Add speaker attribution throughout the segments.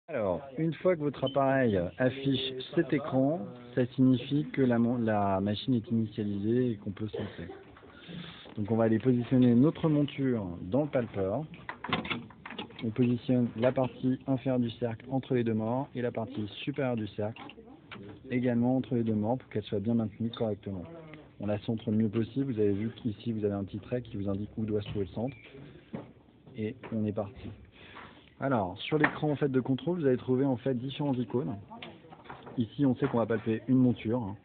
Speaker 1: Alors, une fois que votre appareil affiche cet écran, ça signifie que la machine est initialisée et qu'on peut se lancer. Donc on va aller positionner notre monture dans le palpeur. On positionne la partie inférieure du cercle entre les deux morts et la partie supérieure du cercle également entre les deux morts pour qu'elle soit bien maintenue correctement. On la centre le mieux possible. Vous avez vu qu'ici vous avez un petit trait qui vous indique où doit se trouver le centre. Et on est parti. Alors, sur l'écran en fait de contrôle, vous allez trouver en fait différentes icônes. Ici, on sait qu'on va palper une monture.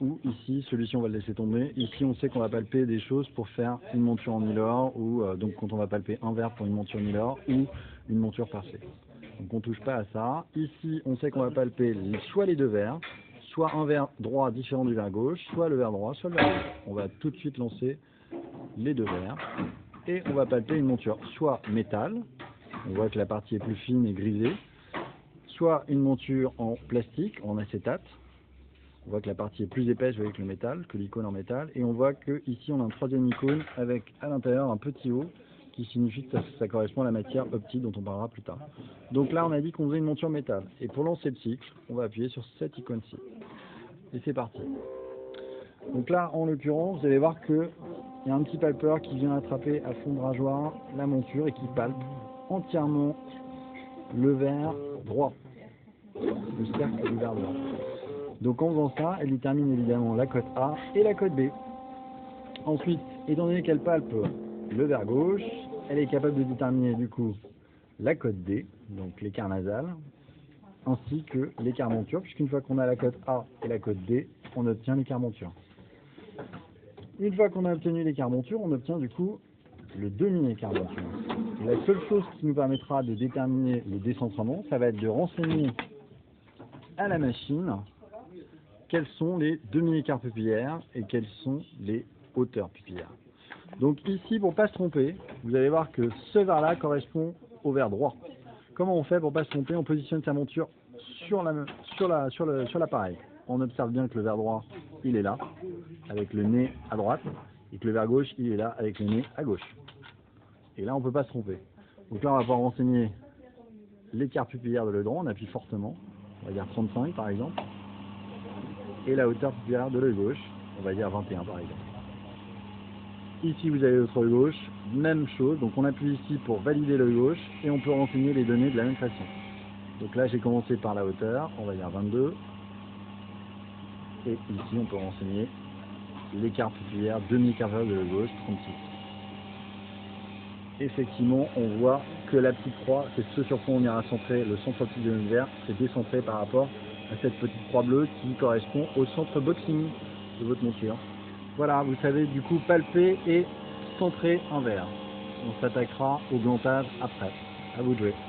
Speaker 1: Ou ici, celui-ci, on va le laisser tomber. Ici, on sait qu'on va palper des choses pour faire une monture en Milor, ou donc quand on va palper un verre pour une monture Milor, ou une monture percée. Donc on ne touche pas à ça. Ici, on sait qu'on va palper soit les deux verres, soit un verre droit différent du verre gauche, soit le verre droit, soit le verre gauche. On va tout de suite lancer les deux verres. Et on va palper une monture soit métal, on voit que la partie est plus fine et grisée, soit une monture en plastique, en acétate, on voit que la partie est plus épaisse avec le métal, que l'icône en métal, et on voit que ici on a une troisième icône avec à l'intérieur un petit O qui signifie que ça correspond à la matière optique dont on parlera plus tard. Donc là on a dit qu'on faisait une monture métal, et pour lancer le cycle, on va appuyer sur cette icône-ci. Et c'est parti. Donc là en l'occurrence, vous allez voir que il y a un petit palpeur qui vient attraper à fond de rasoir la monture et qui palpe entièrement le verre droit, le cercle du verre droit. Donc en faisant ça, elle détermine évidemment la cote A et la cote B. Ensuite, étant donné qu'elle palpe le verre gauche, elle est capable de déterminer du coup la cote D, donc l'écart nasal, ainsi que l'écart monture, puisqu'une fois qu'on a la cote A et la cote D, on obtient l'écart monture. Une fois qu'on a obtenu l'écart monture, on obtient du coup le demi-écart monture. Et la seule chose qui nous permettra de déterminer le décentrement, ça va être de renseigner à la machine quels sont les demi-écarts pupillaires et quelles sont les hauteurs pupillaires. Donc ici, pour ne pas se tromper, vous allez voir que ce verre-là correspond au verre droit. Comment on fait pour ne pas se tromper? On positionne sa monture sur l'appareil. On observe bien que le verre droit, il est là, avec le nez à droite, et que le verre gauche, il est là, avec le nez à gauche. Et là, on ne peut pas se tromper. Donc là, on va pouvoir renseigner l'écart pupillaire de l'œil droit, on appuie fortement, on va dire 35 par exemple, et la hauteur pupillaire de l'œil gauche, on va dire 21 par exemple. Ici, vous avez l'autre œil gauche, même chose, donc on appuie ici pour valider l'œil gauche, et on peut renseigner les données de la même façon. Donc là, j'ai commencé par la hauteur, on va dire 22, et ici, on peut renseigner l'écart pupillaire, demi-écart de l'œil gauche, 36. Effectivement, on voit que la petite croix, c'est ce sur quoi on ira centrer le centre optique de l'univers, c'est décentré par rapport à cette petite croix bleue qui correspond au centre boxing de votre monture. Voilà, vous savez du coup palper et centrer un verre. On s'attaquera au glantage après. À vous de jouer.